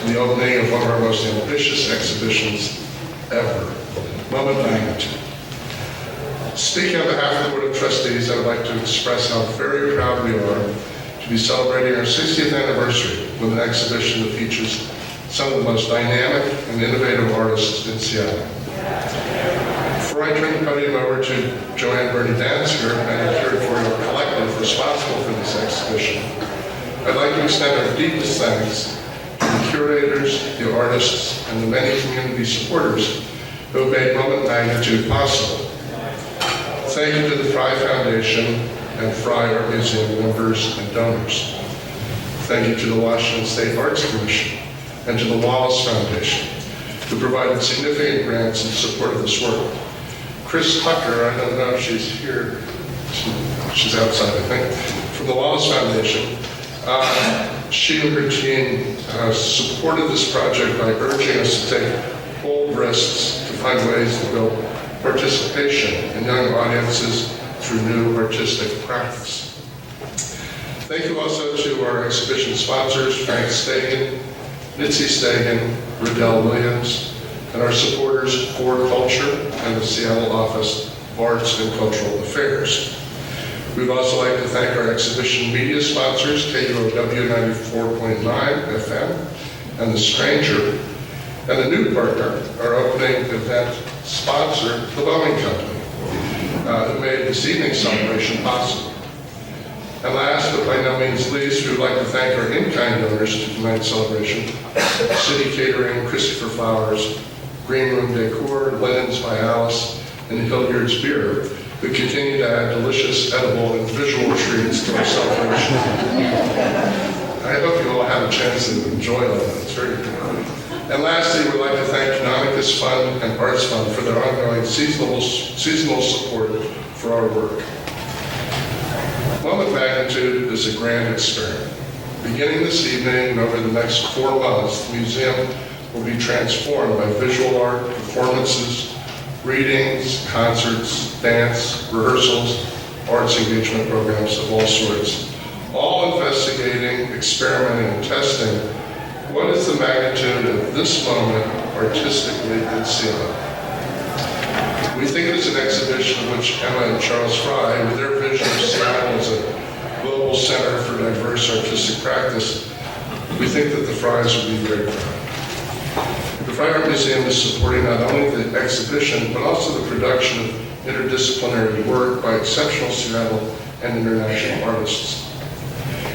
to the opening of one of our most ambitious exhibitions ever, Moment Magnitude. Speaking on behalf of the Board of Trustees, I would like to express how very proud we are to be celebrating our 60th anniversary with an exhibition that features some of the most dynamic and innovative artists in Seattle. Before I turn the podium over to Jo-Anne Birnie Danzker and the curatorial collective responsible for this exhibition, I'd like to extend our deepest thanks to the curators, the artists, and the many community supporters who have made Moment Magnitude possible. Thank you to the Fry Foundation and Fry Art Museum members and donors. Thank you to the Washington State Arts Commission and to the Wallace Foundation, who provided significant grants in support of this work. Cris, I don't know if she's here, she's outside, I think, from the Wallace Foundation. She and her team supported this project by urging us to take bold risks to find ways to build participation in young audiences through new artistic practice. Thank you also to our exhibition sponsors, Frank Stegan, Mitzi Stegan, Riddell Williams, and our supporters, Core Culture and the Seattle Office of Arts and Cultural Affairs. We'd also like to thank our exhibition media sponsors, KUOW 94.9 FM, and The Stranger, and a new partner, our opening event sponsor, the Boeing Company, who made this evening's celebration possible. And last, but by no means least, we would like to thank our in-kind donors to tonight's celebration, City Catering, Christopher Flowers, Green Room Decor, Linens by Alice, and Hilliard's Beer, who continue to add delicious, edible, and visual treats to our celebration. I hope you all have a chance to enjoy all that. It's very good. And lastly, we'd like to thank Canonicus Fund and Arts Fund for their ongoing seasonal support for our work. Moment Magnitude is a grand experiment. Beginning this evening and over the next 4 months, the museum will be transformed by visual art, performances, readings, concerts, dance, rehearsals, arts engagement programs of all sorts, all investigating, experimenting, and testing what is the magnitude of this moment artistically in Seattle. We think it is an exhibition in which Emma and Charles Fry, with their vision of Seattle as a global center for diverse artistic practice, we think that the Frys would be very proud. The Fry Art Museum is supporting not only the exhibition, but also the production of interdisciplinary work by exceptional Seattle and international artists.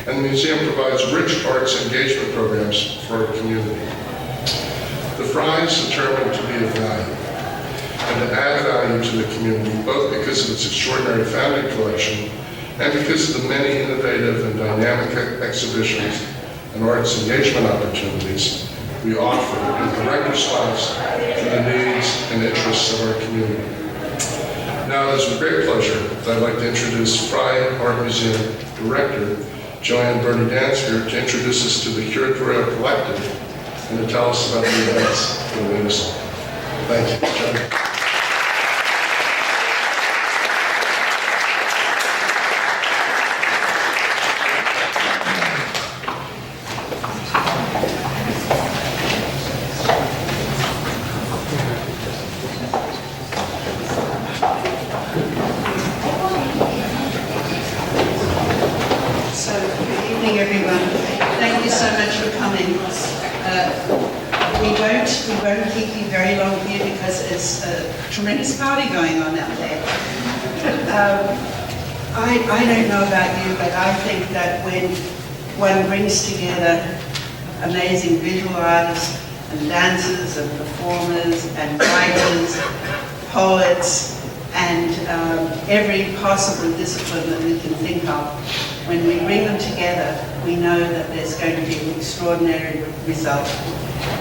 And the museum provides rich arts engagement programs for our community. The Frys determined to be of value and to add value to the community, both because of its extraordinary family collection and because of the many innovative and dynamic exhibitions and arts engagement opportunities we offer in direct response to the needs and interests of our community. Now, it is with great pleasure that I'd like to introduce Fry Art Museum Director, Jo-Anne Birnie Danzker, to introduce us to the curatorial collective and to tell us about the events that will lead us on. Thank you, Jo-Anne. Tremendous party going on out there. I don't know about you, but I think that when one brings together amazing visual artists and dancers and performers and writers, poets, and every possible discipline that we can think of, when we bring them together, we know that there's going to be an extraordinary result.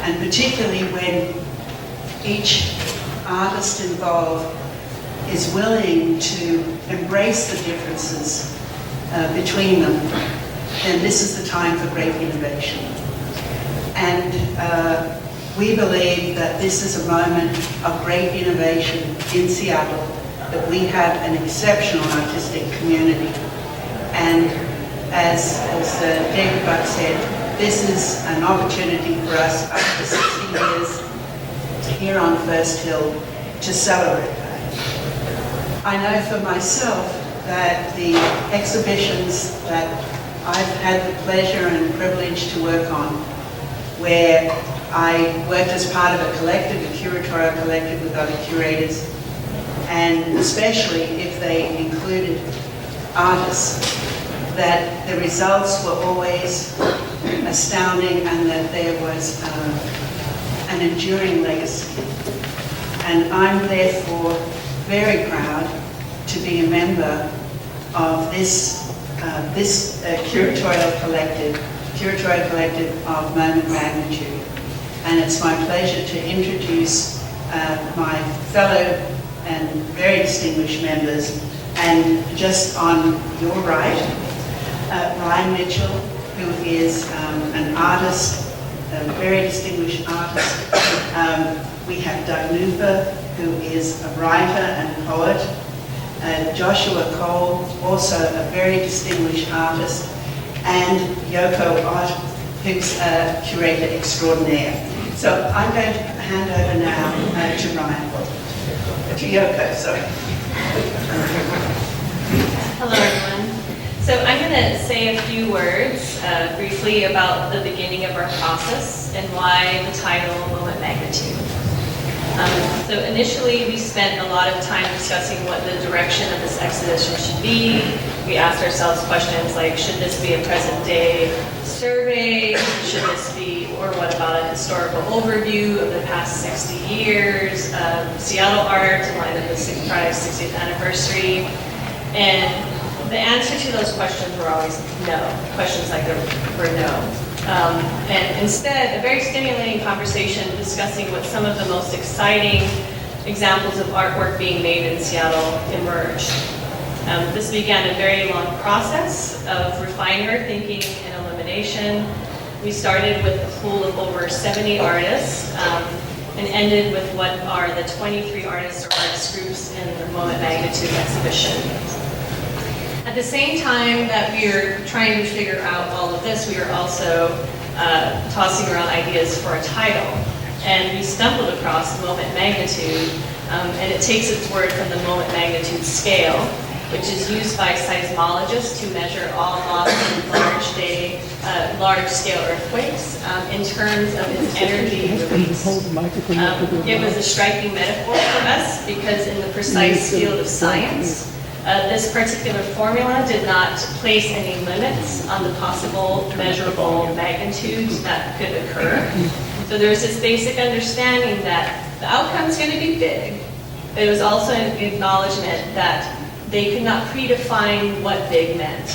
And particularly when each artist involved is willing to embrace the differences between them, then this is the time for great innovation. And we believe that this is a moment of great innovation in Seattle, that we have an exceptional artistic community. And as David Buck said, this is an opportunity for us after 60 years here on First Hill to celebrate that. I know for myself that the exhibitions that I've had the pleasure and privilege to work on, where I worked as part of a collective, a curatorial collective with other curators, and especially if they included artists, that the results were always astounding and that there was an enduring legacy. And I'm therefore very proud to be a member of this curatorial collective of Moment Magnitude. And it's my pleasure to introduce my fellow and very distinguished members. And just on your right, Ryan Mitchell, who is an artist, a very distinguished artist. We have Doug Nooper, who is a writer and poet. Joshua Cole, also a very distinguished artist. And Yoko Ott, who's a curator extraordinaire. So I'm going to hand over now to Ryan. To Yoko, sorry. Hello, everyone. So I'm going to say a few words briefly about the beginning of our process and why the title Moment Magnitude. So initially, we spent a lot of time discussing what the direction of this exhibition should be. We asked ourselves questions like, should this be a present-day survey? Should this be, or what about a historical overview of the past 60 years of Seattle art in light of the 60th anniversary? And the answer to those questions were always no. Questions like there were no. And instead, a very stimulating conversation discussing what some of the most exciting examples of artwork being made in Seattle emerged. This began a very long process of refining our thinking and illumination. We started with a pool of over 70 artists and ended with what are the 23 artists or artist groups in the Moment Magnitude exhibition. At the same time that we were trying to figure out all of this, we were also tossing around ideas for a title. And we stumbled across Moment Magnitude, and it takes its word from the Moment Magnitude scale, which is used by seismologists to measure all often large-scale earthquakes in terms of its energy release. It was a striking metaphor for us because in the precise field of science, this particular formula did not place any limits on the possible measurable magnitudes that could occur. So there was this basic understanding that the outcome is going to be big, but it was also an acknowledgement that they could not predefine what big meant.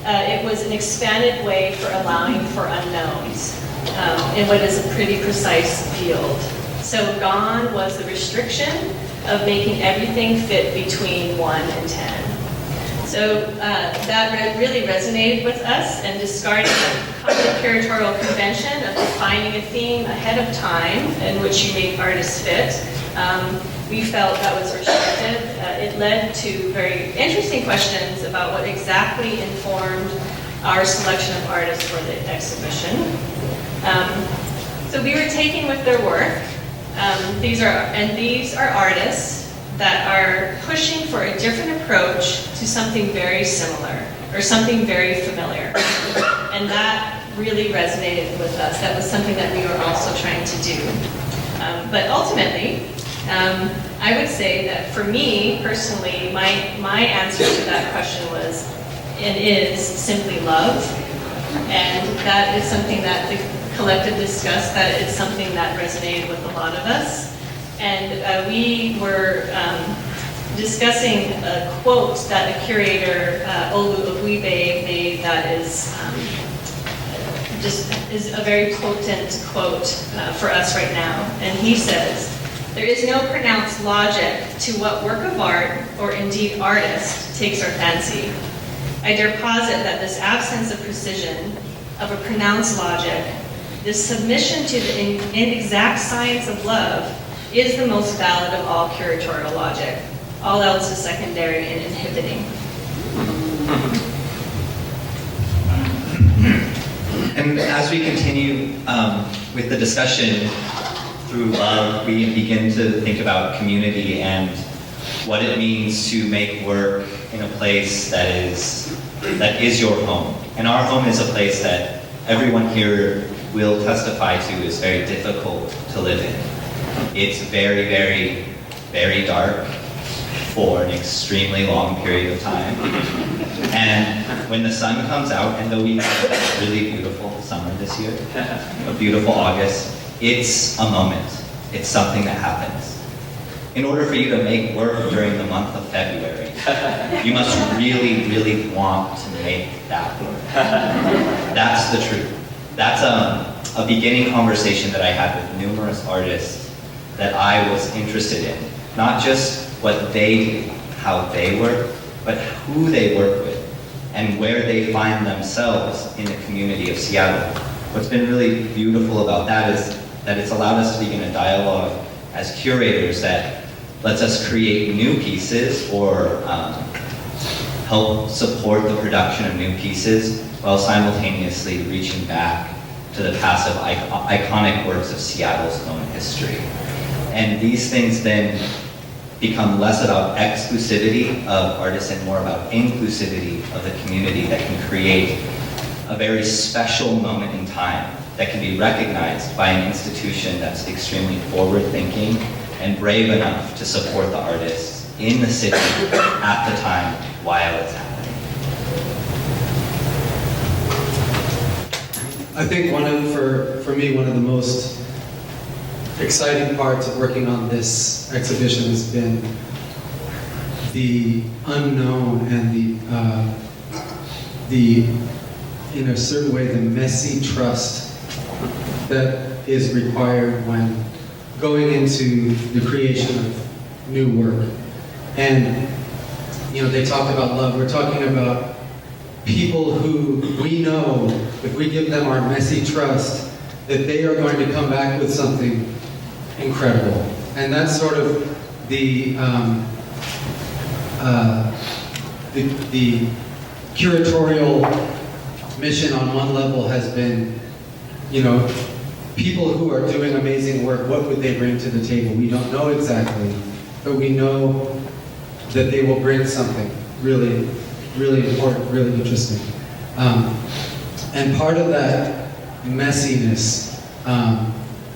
It was an expanded way for allowing for unknowns in what is a pretty precise field. So gone was the restriction of making everything fit between 1 and 10. So that really resonated with us, and discarding the common curatorial convention of defining a theme ahead of time in which you make artists fit, we felt that was restrictive. It led to very interesting questions about what exactly informed our selection of artists for the exhibition. So we were taken with their work. These are artists that are pushing for a different approach to something very similar or something very familiar. And that really resonated with us. That was something that we were also trying to do. But ultimately, I would say that for me personally, my answer to that question was and is simply love. And that is something that the collective discussed, that it's something that resonated with a lot of us. And we were discussing a quote that a curator, Olu Ogwibe, made that is a very potent quote for us right now. And he says, "There is no pronounced logic to what work of art, or indeed artist, takes our fancy. I dare posit that this absence of precision, of a pronounced logic, this submission to the inexact science of love, is the most valid of all curatorial logic. All else is secondary and inhibiting." And as we continue with the discussion through love, we begin to think about community and what it means to make work in a place that is your home. And our home is a place that everyone here will testify to is very difficult to live in. It's very, very, very dark for an extremely long period of time. And when the sun comes out, and though we had a really beautiful summer this year, a beautiful August, it's a moment. It's something that happens. In order for you to make work during the month of February, you must really, really want to make that work. That's the truth. That's a beginning conversation that I had with numerous artists that I was interested in. Not just what they do, how they work, but who they work with and where they find themselves in the community of Seattle. What's been really beautiful about that is that it's allowed us to begin a dialogue as curators that lets us create new pieces or help support the production of new pieces while simultaneously reaching back to the past of iconic works of Seattle's own history. And these things then become less about exclusivity of artists and more about inclusivity of the community that can create a very special moment in time that can be recognized by an institution that's extremely forward-thinking and brave enough to support the artists in the city at the time while it's happening. I think for me, one of the most exciting parts of working on this exhibition has been the unknown and the in a certain way, the messy trust that is required when going into the creation of new work. And, they talk about love. We're talking about people who we know, if we give them our messy trust, that they are going to come back with something incredible. And that's sort of the curatorial mission on one level has been, people who are doing amazing work, what would they bring to the table? We don't know exactly, but we know that they will bring something really, really important, really interesting. And part of that messiness,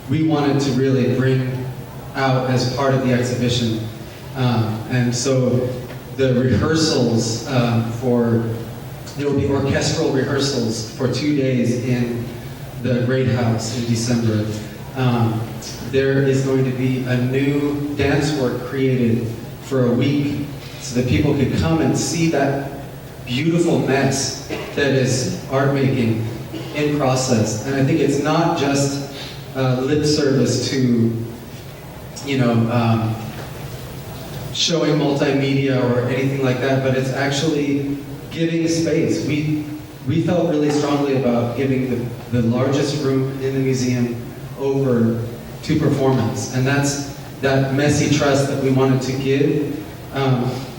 we wanted to really bring out as part of the exhibition. And so the rehearsals there will be orchestral rehearsals for 2 days in the Great House in December. There is going to be a new dance work created for a week so that people could come and see that beautiful mess that is art making in process. And I think it's not just lip service to, showing multimedia or anything like that, but it's actually giving space. We felt really strongly about giving the largest room in the museum over to performance. And that's that messy trust that we wanted to give,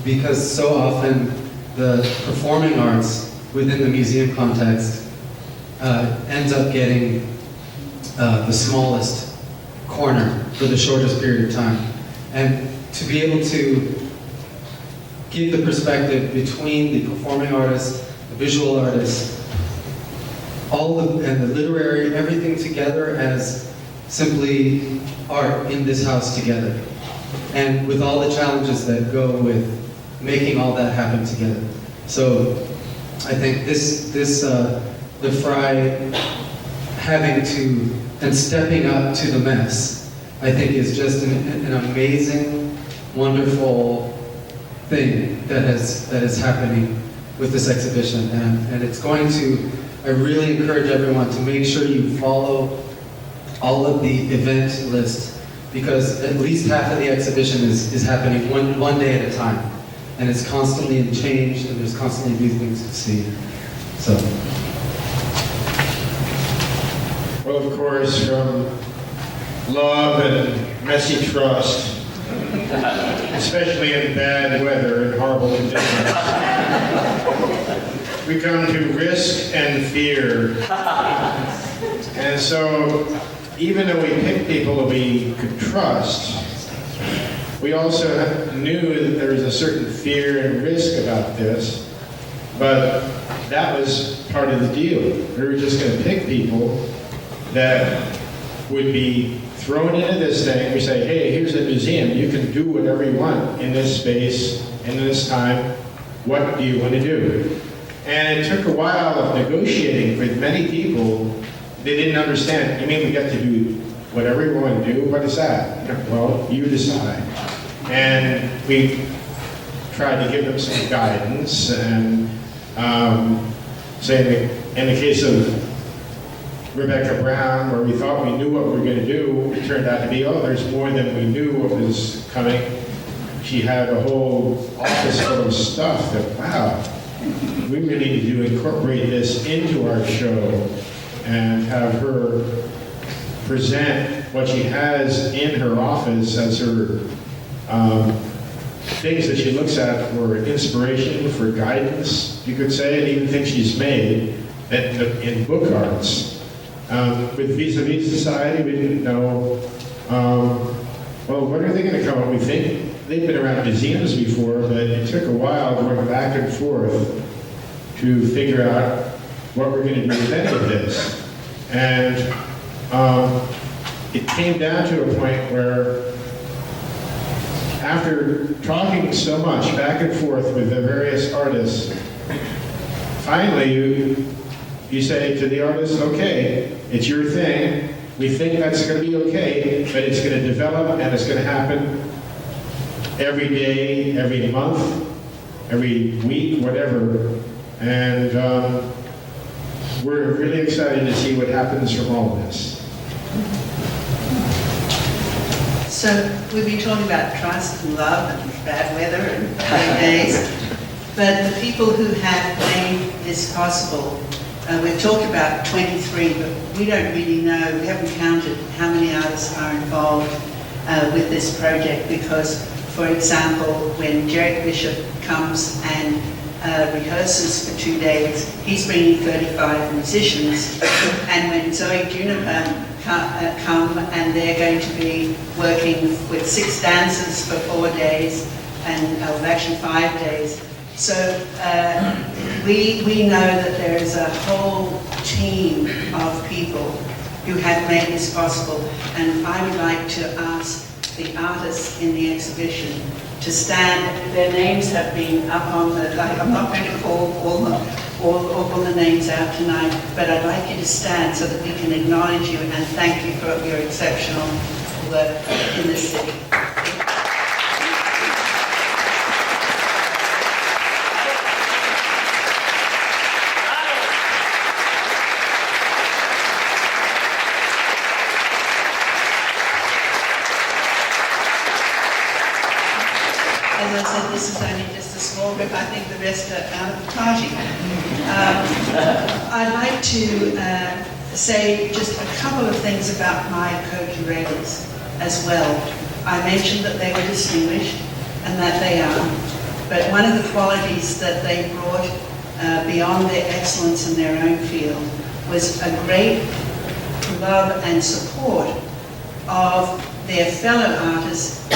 because so often the performing arts within the museum context ends up getting the smallest corner for the shortest period of time. And to be able to give the perspective between the performing artists, the visual artists, and the literary, everything together as simply art in this house together. And with all the challenges that go with making all that happen together. So I think the Fry having to, and stepping up to the mess, I think is just an amazing, wonderful thing that is happening with this exhibition. And it's going to, I really encourage everyone to make sure you follow all of the event lists, because at least half of the exhibition is happening one day at a time. And it's constantly in change, and there's constantly new things to see. So. Well, of course, from love and messy trust especially in bad weather and horrible conditions. We come to risk and fear. And so, even though we picked people that we could trust, we also knew that there was a certain fear and risk about this, but that was part of the deal. We were just going to pick people that would be thrown into this thing. We say, hey, here's a museum. You can do whatever you want in this space, in this time. What do you want to do? And it took a while of negotiating with many people. They didn't understand. You mean we get to do whatever we want to do? What is that? Well, you decide. And we tried to give them some guidance. And say in the case of Rebecca Brown, where we thought we knew what we were going to do, it turned out to be, oh, there's more than we knew what was coming. She had a whole office full of stuff that, wow, we really need to incorporate this into our show and have her present what she has in her office as her things that she looks at for inspiration, for guidance, you could say, and even things she's made in book arts. With Vis-à-Vis Society, we didn't know, well, what are they going to come up? We think they've been around museums before, but it took a while going back and forth to figure out what we're going to do with any of this. And it came down to a point where, after talking so much back and forth with the various artists, finally you say to the artist, okay, it's your thing. We think that's going to be okay, but it's going to develop and it's going to happen every day, every month, every week, whatever. And we're really excited to see what happens from all of this. So we've been talking about trust and love and bad weather and bad days, but the people who have made this possible, we've talked about 23, but we don't really know, we haven't counted how many artists are involved with this project, because, for example, when Jherek Bischoff comes and rehearses for 2 days, he's bringing 35 musicians, and when Zoe Juniper come and they're going to be working with 6 dancers for 4 days, and actually 5 days. So we know that there is a whole team of people who have made this possible, and I would like to ask the artists in the exhibition to stand. Their names have been up on the, I'm not going to call all the names out tonight, but I'd like you to stand so that we can acknowledge you and thank you for your exceptional work in this city. As I said, this is only just a small group. I think the rest are out of the party. I'd like to say just a couple of things about my co-curators as well. I mentioned that they were distinguished, and that they are. But one of the qualities that they brought beyond their excellence in their own field was a great love and support of their fellow artists,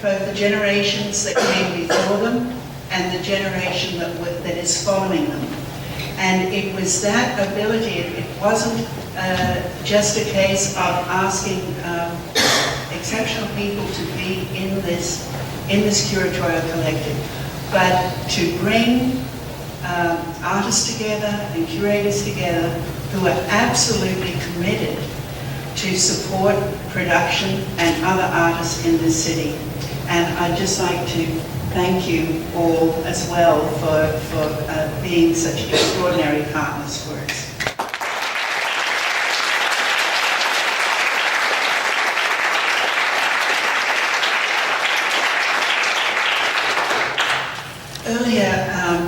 both the generations that came before them and the generation that is following them. And it was that ability, it wasn't just a case of asking exceptional people to be in this curatorial collective, but to bring artists together and curators together who are absolutely committed to support production and other artists in this city. And I'd just like to thank you all as well for being such extraordinary partners for us. Earlier,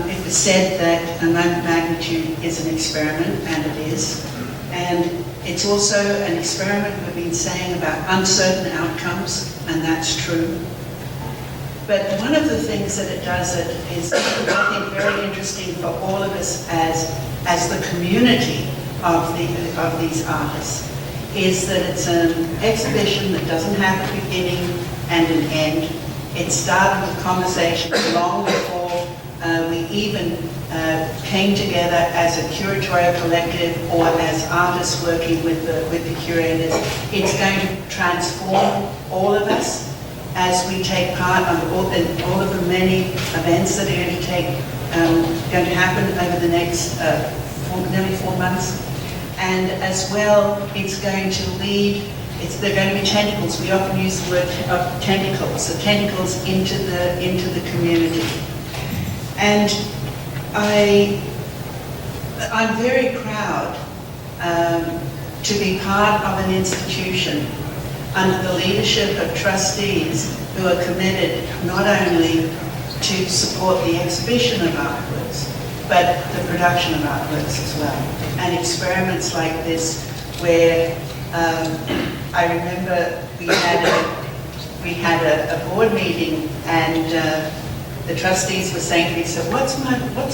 it was said that a moment magnitude is an experiment, and it is. And It's also an experiment we've been saying about uncertain outcomes, and that's true. But one of the things that it does is, I think, very interesting for all of us as the community of these artists, is that it's an exhibition that doesn't have a beginning and an end. It started with conversations long before we even came together as a curatorial collective or as artists working with the curators. It's going to transform all of us as we take part in all of the many events that are going to happen over the next nearly 4 months. And as well, it's going to lead, they're going to be tentacles. We often use the word of tentacles, so tentacles into the community. And I'm very proud to be part of an institution under the leadership of trustees who are committed not only to support the exhibition of artworks, but the production of artworks as well. And experiments like this where I remember we had a board meeting and the trustees were saying to me, so what's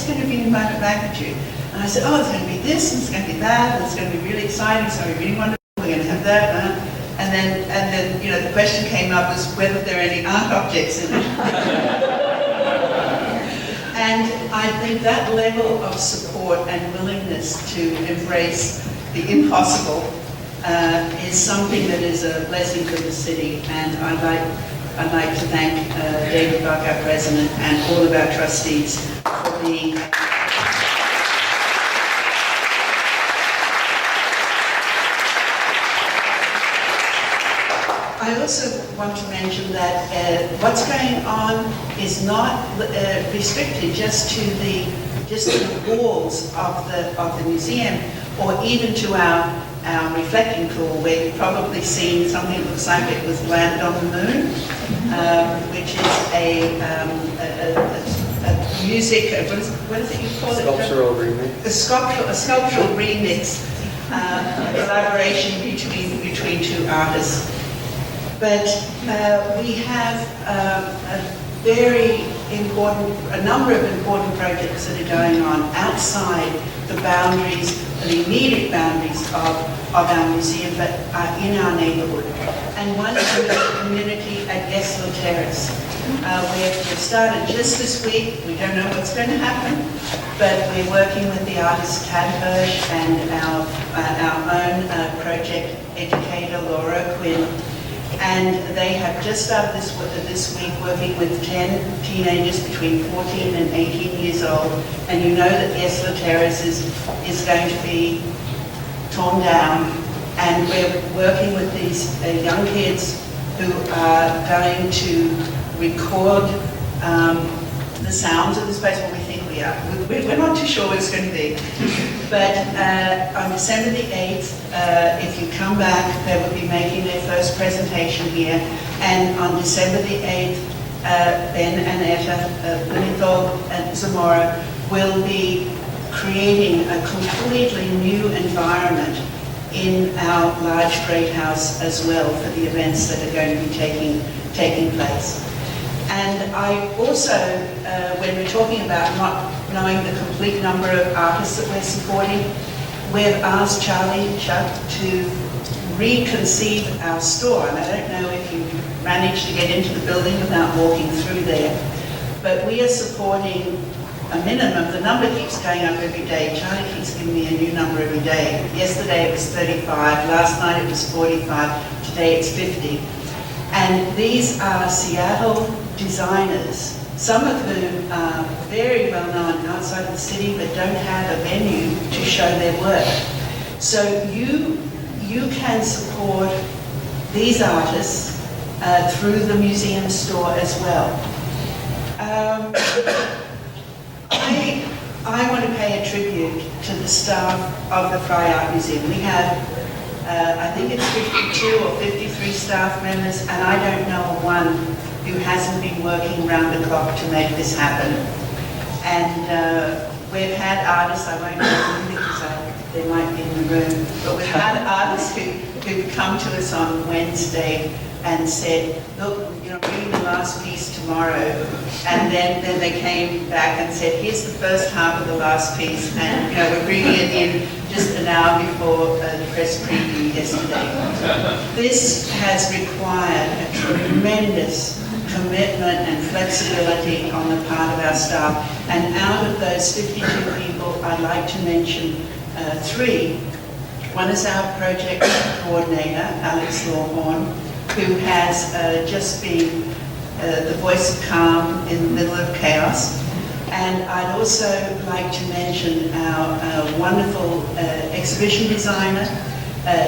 going to be in moment magnitude? And I said, oh, it's going to be this, and it's going to be that, and it's going to be really exciting, it's going to be really wonderful, we're going to have that. And then, you know, the question came up was whether there are any art objects in it. And I think that level of support and willingness to embrace the impossible is something that is a blessing for the city. And I'd like to thank David Berk, our president, and all of our trustees for being. I also want to mention that what's going on is not restricted just to the walls of the museum, or even to our reflecting pool, where you've probably seen something that looks like it was landed on the moon, which is a music. What is it you call it? Sculptural remix. A sculptural remix, a collaboration between two artists. But we have a number of important projects that are going on outside the boundaries, the immediate boundaries of our museum, but in our neighborhood. And one is the community at Gessler Terrace. We've started just this week. We don't know what's going to happen, but we're working with the artist Hirsch and our own project educator, Laura Quinn. And they have just started this week working with 10 teenagers between 14 and 18 years old. And you know that Gessler Terrace is going to be torn down. And we're working with these young kids who are going to record the sounds of this place. Well, we think we are. We're not too sure what it's going to be. But on December the 8th, if you come back, they will be making their first presentation here. And on December the 8th, Ben and Etta, LILIENTHAL and ZAMORA will be creating a completely new environment in our large great house as well for the events that are going to be taking place. And I also, when we're talking about not knowing the complete number of artists that we're supporting, we've asked Charlie Schuck to reconceive our store. And I don't know if you managed to get into the building without walking through there, but we are supporting a minimum. The number keeps going up every day. Charlie keeps giving me a new number every day. Yesterday it was 35, last night it was 45, today it's 50. And these are Seattle designers, some of whom are very well known outside the city but don't have a venue to show their work. So you can support these artists through the museum store as well. I want to pay a tribute to the staff of the Fry Art Museum. We have, I think it's 52 or 53 staff members, and I don't know one who hasn't been working round the clock to make this happen. And we've had artists, I won't name them because they might be in the room. But we've had artists who've come to us on Wednesday and said, look, you know, bringing the last piece tomorrow. And then they came back and said, here's the first half of the last piece. And, you know, we're bringing it in just an hour before the press preview yesterday. This has required a tremendous commitment and flexibility on the part of our staff. And out of those 52 people, I'd like to mention 3. One is our project coordinator, Alex Lawhorn, who has just been the voice of calm in the middle of chaos. And I'd also like to mention our wonderful exhibition designer,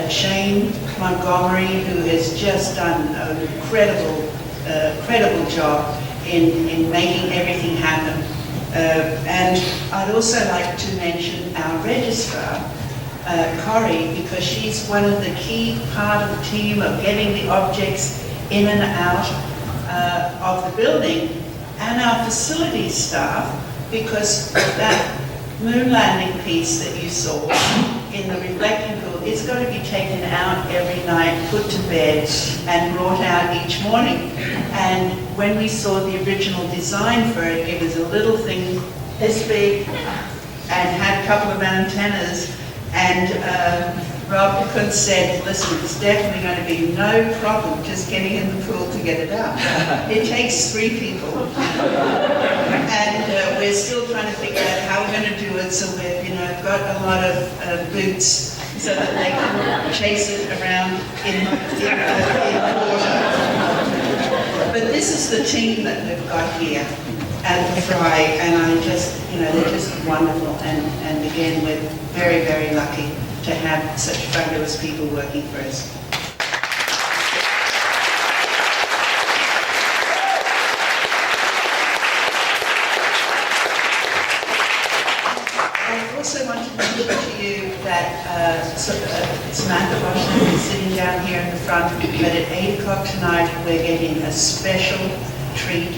Shane Montgomery, who has just done an incredible job in making everything happen. And I'd also like to mention our registrar, Corrie, because she's one of the key part of the team of getting the objects in and out of the building, and our facilities staff, because that moon landing piece that you saw in the reflecting pool, it's got to be taken out every night, put to bed, and brought out each morning. And when we saw the original design for it, it was a little thing this big and had a couple of antennas. And Robb Kunz said, listen, it's definitely going to be no problem just getting in the pool to get it out. It takes 3 people. And we're still trying to figure out how we're going to do it, so we've got a lot of boots so that they can chase it around in the water. But this is the team that we've got here at the Fry, and I just, they're just wonderful. And again, we're very, very lucky to have such fabulous people working for us. I also want to mention to you that Samantha Boshnack is sitting down here in the front, but at 8 o'clock tonight we're getting a special treat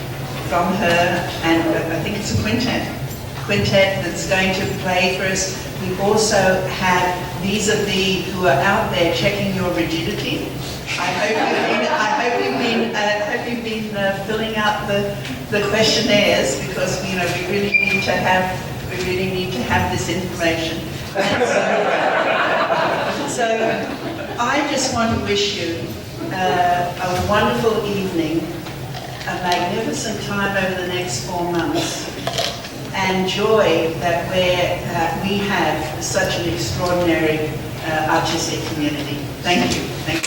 from her, and I think it's a quintet that's going to play for us. We also have Vis-à-Vis who are out there checking your rigidity. I hope you've been filling out the questionnaires, because we really need to have this information. So I just want to wish you a wonderful evening, a magnificent time over the next 4 months, and joy that we have such an extraordinary artistic community. Thank you. Thank you.